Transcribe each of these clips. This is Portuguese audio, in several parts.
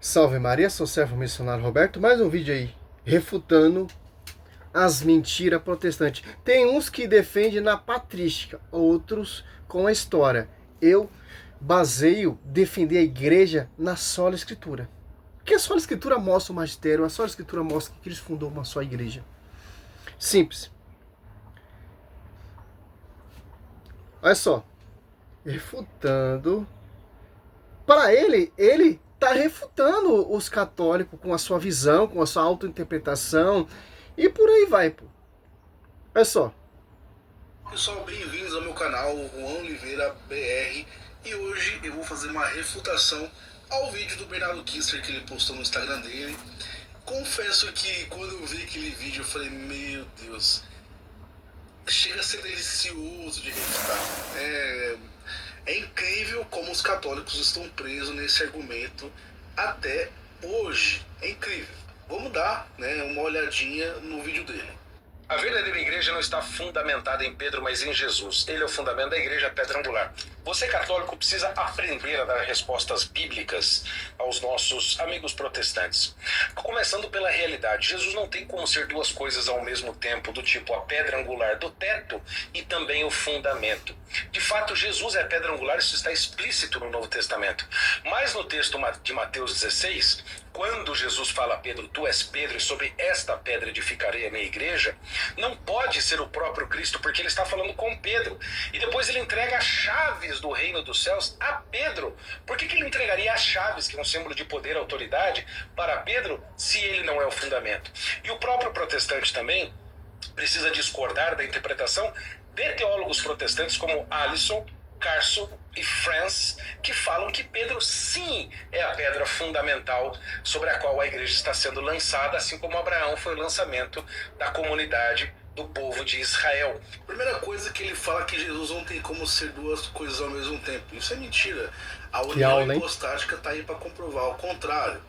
Salve Maria, sou o servo missionário Roberto. Mais um vídeo aí, refutando as mentiras protestantes. Tem uns que defendem na patrística, outros com a história. Eu baseio defender a igreja na sola escritura. Porque a sola escritura mostra o magistério, a sola escritura mostra que Cristo fundou uma só igreja. Simples. Olha só, refutando. Para ele está refutando os católicos com a sua visão, com a sua autointerpretação e por aí vai, pô. Olha só. Pessoal, bem-vindos ao meu canal, Juan Oliveira BR, e hoje eu vou fazer uma refutação ao vídeo do Bernardo Kister que ele postou no Instagram dele. Confesso que quando eu vi aquele vídeo eu falei, meu Deus, chega a ser delicioso de refutar. É incrível como os católicos estão presos nesse argumento até hoje. É incrível. Vamos dar, uma olhadinha no vídeo dele. A verdadeira igreja não está fundamentada em Pedro, mas em Jesus. Ele é o fundamento da igreja, pedra angular. Você, católico, precisa aprender a dar respostas bíblicas aos nossos amigos protestantes. Começando pela realidade. Jesus não tem como ser duas coisas ao mesmo tempo, do tipo a pedra angular do teto e também o fundamento. De fato, Jesus é a pedra angular, isso está explícito no Novo Testamento. Mas no texto de Mateus 16, quando Jesus fala a Pedro, tu és Pedro, e sobre esta pedra edificarei a minha igreja, não pode ser o próprio Cristo, porque ele está falando com Pedro. E depois ele entrega as chaves do reino dos céus a Pedro. Por que ele entregaria as chaves, que é um símbolo de poder e autoridade, para Pedro, se ele não é o fundamento? E o próprio protestante também precisa discordar da interpretação de teólogos protestantes como Alisson, Carson e Franz, que falam que Pedro sim é a pedra fundamental sobre a qual a igreja está sendo lançada, assim como Abraão foi o lançamento da comunidade do povo de Israel. Primeira coisa que ele fala que Jesus não tem como ser duas coisas ao mesmo tempo. Isso é mentira. A união hipostática está aí para comprovar o contrário.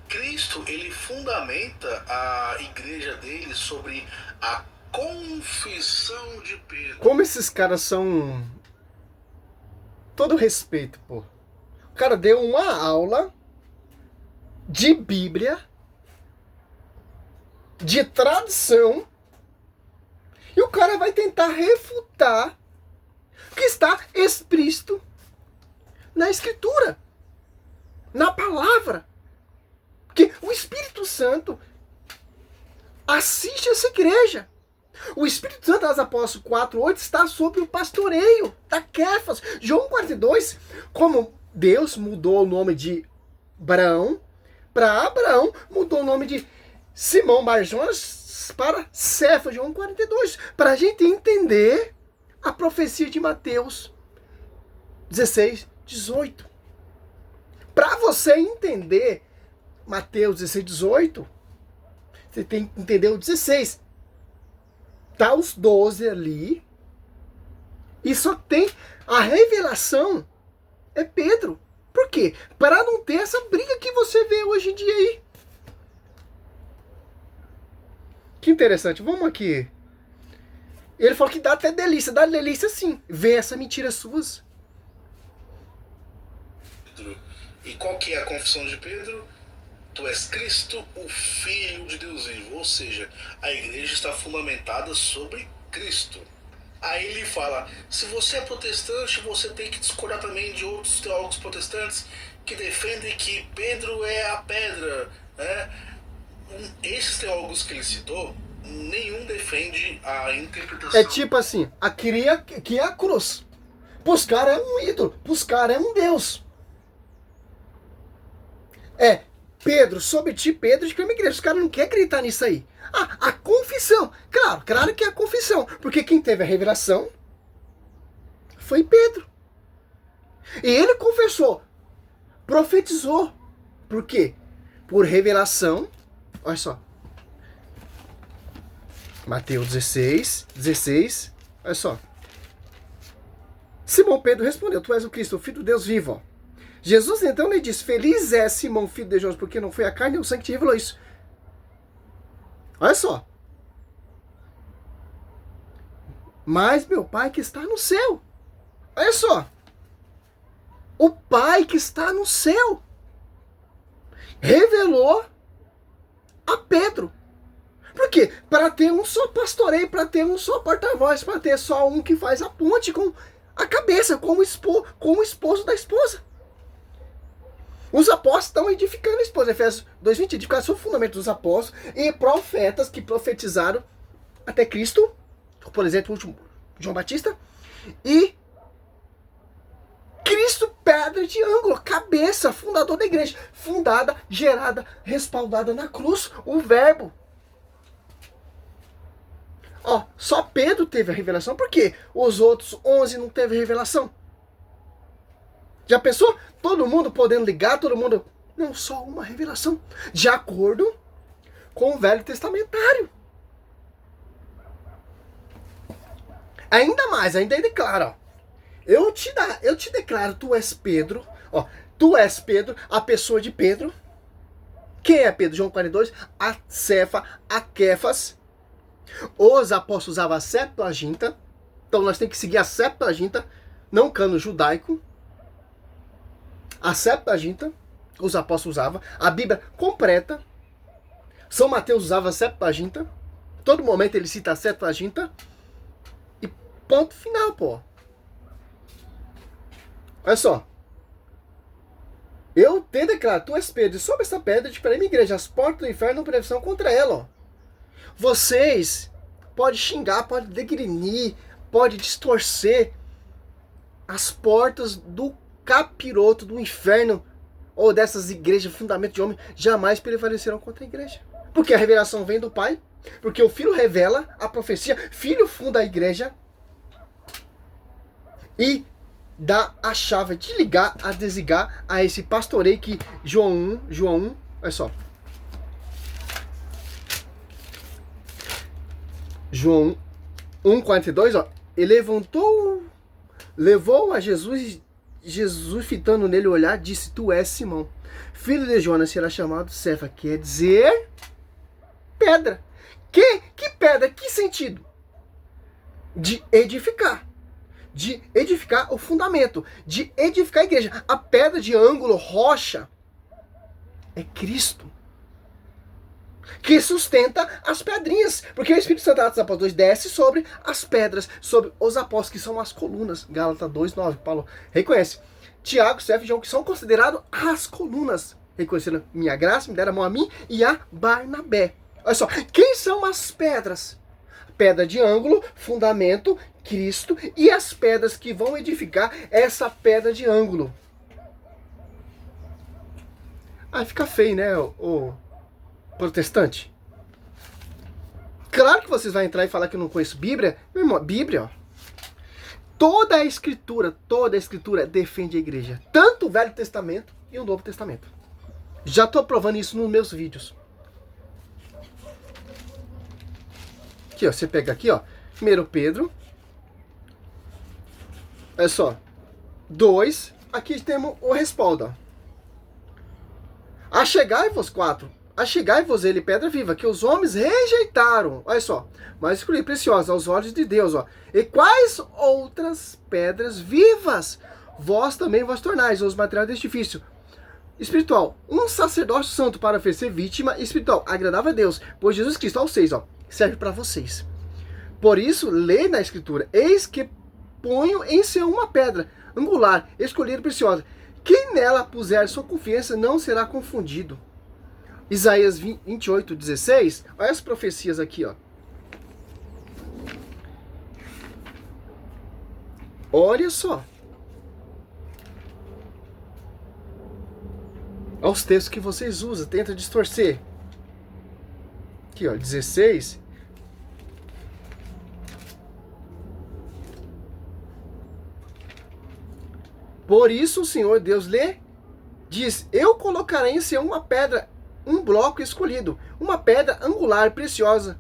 Cristo, ele fundamenta a igreja dele sobre a confissão de Pedro. Como esses caras são... Todo respeito, pô. O cara deu uma aula de Bíblia, de tradição, e o cara vai tentar refutar o que está explícito na Escritura, na palavra. Porque o Espírito Santo assiste essa igreja. O Espírito Santo das Apóstolos 4:8 está sobre o pastoreio da Kéfas. João 42, como Deus mudou o nome de Abraão para Abraão, mudou o nome de Simão Barjonas para Cefas, João 42, para a gente entender a profecia de Mateus 16:18. Para você entender Mateus 16:18, você tem que entender o 16. Tá os 12 ali. E só tem a revelação é Pedro. Por quê? Para não ter essa briga que você vê hoje em dia aí. Que interessante. Vamos aqui. Ele falou que dá até delícia. Dá delícia sim. Ver essa mentira suas. E qual que é a confissão de Pedro? Tu és Cristo, o Filho de Deus vivo. Ou seja, a igreja está fundamentada sobre Cristo. Aí ele fala, se você é protestante, você tem que discordar também de outros teólogos protestantes que defendem que Pedro é a pedra. Esses teólogos que ele citou, nenhum defende a interpretação. É tipo assim, que é a cruz. Pros caras é um ídolo, pros caras é um Deus. Pedro, sobre ti, Pedro, de que é uma igreja. Os caras não querem acreditar nisso aí. A confissão. Claro que é a confissão. Porque quem teve a revelação foi Pedro. E ele confessou, profetizou. Por quê? Por revelação. Olha só. Mateus 16. Olha só. Simão Pedro respondeu, tu és o Cristo, o Filho de Deus vivo. Jesus então lhe disse, feliz é Simão, filho de Jonas, porque não foi a carne e o sangue que te revelou isso. Olha só. Mas meu Pai que está no céu. Olha só. O Pai que está no céu. revelou a Pedro. Por quê? Para ter um só pastoreio, para ter um só porta-voz, para ter só um que faz a ponte com a cabeça, com o esposo da esposa. Os apóstolos estão edificando a esposa. Efésios 2:20, edificar sobre o fundamento dos apóstolos e profetas que profetizaram até Cristo, por exemplo, o último João Batista, e Cristo, pedra de ângulo, cabeça, fundador da igreja, fundada, gerada, respaldada na cruz, o verbo. Ó, só Pedro teve a revelação, por quê? Os outros 11 não teve revelação. Já pensou? Todo mundo podendo ligar, todo mundo... Não, só uma revelação. De acordo com o Velho Testamentário. Ainda mais, ainda declara, ó. Eu te declaro, tu és Pedro. Ó, tu és Pedro, a pessoa de Pedro. Quem é Pedro? João 42. A Cefa, a Kefas. Os apóstolos usavam a Septuaginta. Então nós temos que seguir a Septuaginta, não o cano judaico. A Septuaginta, os apóstolos usavam. A Bíblia completa. São Mateus usava a Septuaginta. Todo momento ele cita a Septuaginta. E ponto final, pô. Olha só. Eu te declaro, tu és Pedro, e sobre essa pedra te farei minha igreja. As portas do inferno não prevalecerão contra ela, ó. Vocês podem xingar, podem degrinir, podem distorcer as portas do capiroto, do inferno, ou dessas igrejas, fundamento de homem, jamais prevalecerão contra a igreja. Porque a revelação vem do Pai, porque o Filho revela a profecia, Filho funda a igreja e dá a chave de ligar, a desligar a esse pastoreio que João 1, olha só. João 1,42, ó. Ele levou a Jesus fitando nele o olhar, disse, tu és Simão, filho de Jonas, será chamado Cefa, quer dizer pedra. Que pedra? Que sentido? De edificar o fundamento, de edificar a igreja. A pedra de ângulo, rocha, é Cristo, que sustenta as pedrinhas, porque o Espírito Santo, Atos dos Apóstolos 2, desce sobre as pedras, sobre os apóstolos, que são as colunas. Gálatas 2:9, Paulo reconhece. Tiago, Cefas e João, que são considerados as colunas, reconhecendo minha graça, me deram a mão a mim e a Barnabé. Olha só, quem são as pedras? Pedra de ângulo, fundamento, Cristo, e as pedras que vão edificar essa pedra de ângulo. Aí fica feio, né, o protestante? Claro que vocês vão entrar e falar que eu não conheço Bíblia. Meu irmão, Bíblia, ó. Toda a escritura defende a igreja. Tanto o Velho Testamento e o Novo Testamento. Já estou provando isso nos meus vídeos. Aqui, ó, você pega aqui, ó, 1 Pedro. Olha só. 2. Aqui temos o respaldo, ó. Achegai-vos, 4. Achegai-vos ele, pedra viva, que os homens rejeitaram. Olha só. Mas escolhi preciosa aos olhos de Deus, ó. E quais outras pedras vivas vós também vos tornais, os materiais deste edifício espiritual, um sacerdócio santo para oferecer vítima espiritual, agradável a Deus, pois Jesus Cristo, ao 6, ó, serve para vocês. Por isso, lê na Escritura, eis que ponho em Sião uma pedra angular, escolhida e preciosa. Quem nela puser sua confiança não será confundido. Isaías 28:16, olha as profecias aqui, ó. Olha só. Olha os textos que vocês usam, tenta distorcer. Aqui, ó, 16. Por isso o Senhor Deus lhe diz, eu colocarei em Sião uma pedra, um bloco escolhido, uma pedra angular, preciosa,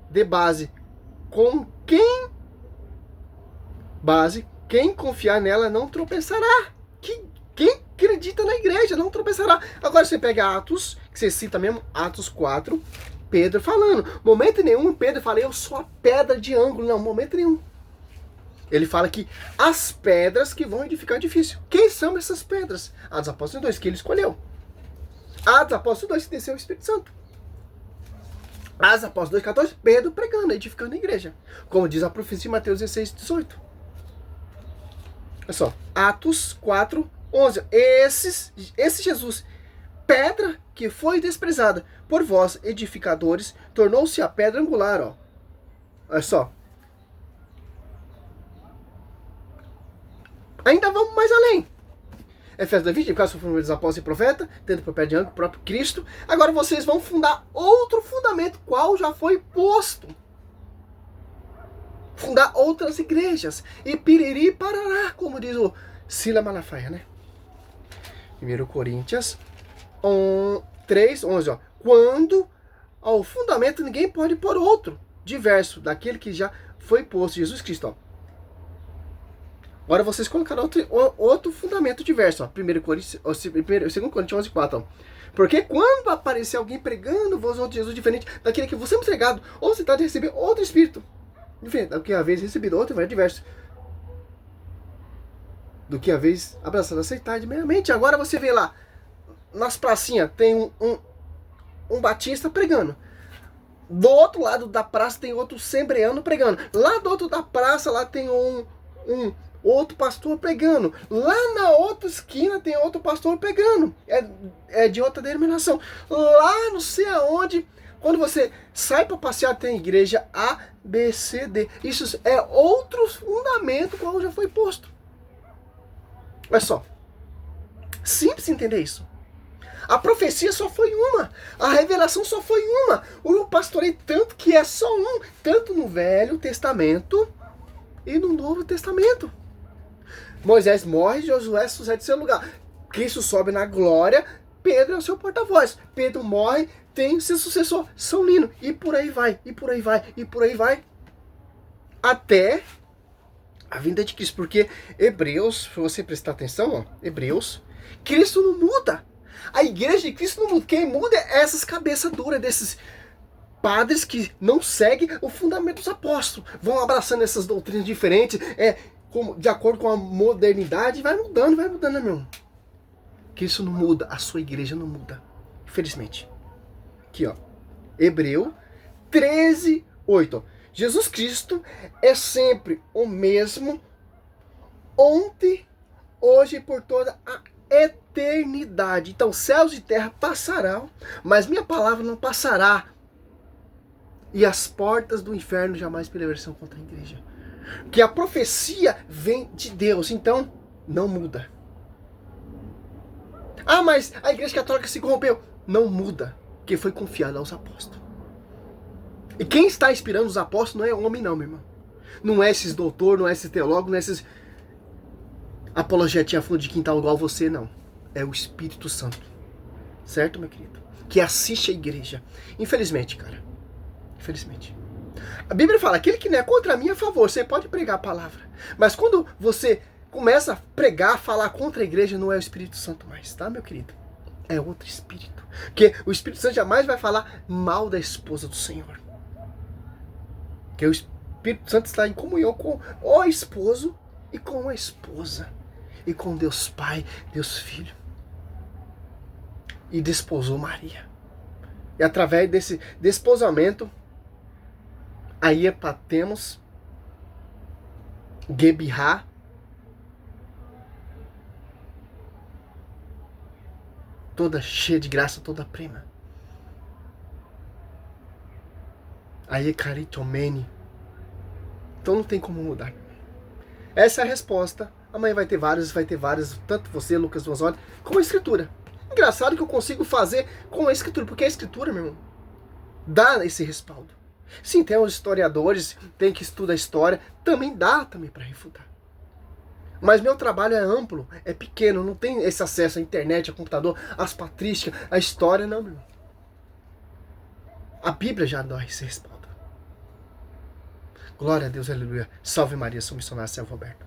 de base, com quem confiar nela não tropeçará. Quem acredita na igreja não tropeçará. Agora você pega Atos, que você cita mesmo, Atos 4, Pedro falando. Momento nenhum Pedro fala, eu sou a pedra de ângulo. Não, momento nenhum. Ele fala que as pedras que vão edificar o edifício. Quem são essas pedras? As Apóstolos 2, que ele escolheu. Atos Apóstolos 2, que desceu o Espírito Santo. Atos Apóstolos 2,14, Pedro pregando, edificando a igreja. Como diz a profecia de Mateus 16, 18. Olha só, Atos 4, 11. Esse Jesus, pedra que foi desprezada por vós, edificadores, tornou-se a pedra angular, ó. Olha só. Ainda vamos mais além. Efésios 2:20, por causa do fundamento dos apóstolos e profetas, tendo por pé de ângulo o próprio Cristo. Agora vocês vão fundar outro fundamento, qual já foi posto. Fundar outras igrejas. E piriri parará, como diz o Sila Malafaia, né? 1 Coríntios 3:11, ó. Quando ao fundamento ninguém pode pôr outro, diverso daquele que já foi posto, Jesus Cristo, ó. Agora vocês colocaram outro fundamento diverso, ó. 2 Coríntios 11:4, ó. Porque quando aparecer alguém pregando vos outro Jesus diferente daquele que você é entregado, ou você está de receber outro espírito diferente do que a vez recebido, outro é diverso do que a vez abraçado, aceitar de meramente. Agora você vê lá nas pracinhas tem um batista pregando. Do outro lado da praça tem outro sembreano pregando. Lá do outro da praça lá tem um outro pastor pregando. Lá na outra esquina tem outro pastor pregando. É de outra denominação. Lá não sei aonde, quando você sai para passear, tem igreja A, B, C, D. Isso é outro fundamento qual já foi posto. Olha só. Simples entender isso. A profecia só foi uma. A revelação só foi uma. Eu pastorei tanto que é só um. Tanto no Velho Testamento e no Novo Testamento. Moisés morre, Josué sucede seu lugar. Cristo sobe na glória, Pedro é o seu porta-voz. Pedro morre, tem seu sucessor, São Lino. E por aí vai, e por aí vai, e por aí vai. Até a vinda de Cristo. Porque Hebreus, se você prestar atenção, ó, Hebreus, Cristo não muda. A igreja de Cristo não muda. Quem muda é essas cabeças duras desses padres que não seguem o fundamento dos apóstolos. Vão abraçando essas doutrinas diferentes, de acordo com a modernidade, vai mudando, né, meu irmão? Que isso não muda, a sua igreja não muda. Infelizmente. Aqui, ó. Hebreu 13:8. Jesus Cristo é sempre o mesmo, ontem, hoje e por toda a eternidade. Então, céus e terra passarão, mas minha palavra não passará. E as portas do inferno jamais prevalecerão contra a igreja. Que a profecia vem de Deus, então não muda. Ah, mas a igreja católica se corrompeu. Não muda, porque foi confiada aos apóstolos. E quem está inspirando os apóstolos não é homem não, meu irmão. Não é esses doutores, não é esses teólogos, não é esses apologetinha fundo de quintal igual você, não. É o Espírito Santo. Certo, meu querido? Que assiste a igreja. Infelizmente, cara. Infelizmente. A Bíblia fala, aquele que não é contra mim é a favor. Você pode pregar a palavra. Mas quando você começa a pregar, falar contra a igreja, não é o Espírito Santo mais, tá, meu querido? É outro Espírito. Porque o Espírito Santo jamais vai falar mal da esposa do Senhor. Porque o Espírito Santo está em comunhão com o esposo e com a esposa. E com Deus Pai, Deus Filho. E desposou Maria. E através desse desposamento, aí temos Gebirá, toda cheia de graça, toda prima. Aí Caritomene. Então não tem como mudar. Essa é a resposta. Amanhã vai ter vários, tanto você, Lucas Vozoli, como a Escritura. Engraçado que eu consigo fazer com a Escritura, porque a Escritura, meu irmão, dá esse respaldo. Sim, tem os historiadores, tem que estudar a história, também dá para refutar. Mas meu trabalho é amplo, é pequeno, não tem esse acesso à internet, ao computador, às patrísticas, à história, não, meu irmão. A Bíblia já dá esse respaldo. Glória a Deus, aleluia. Salve Maria, sou missionário Selvo Roberto.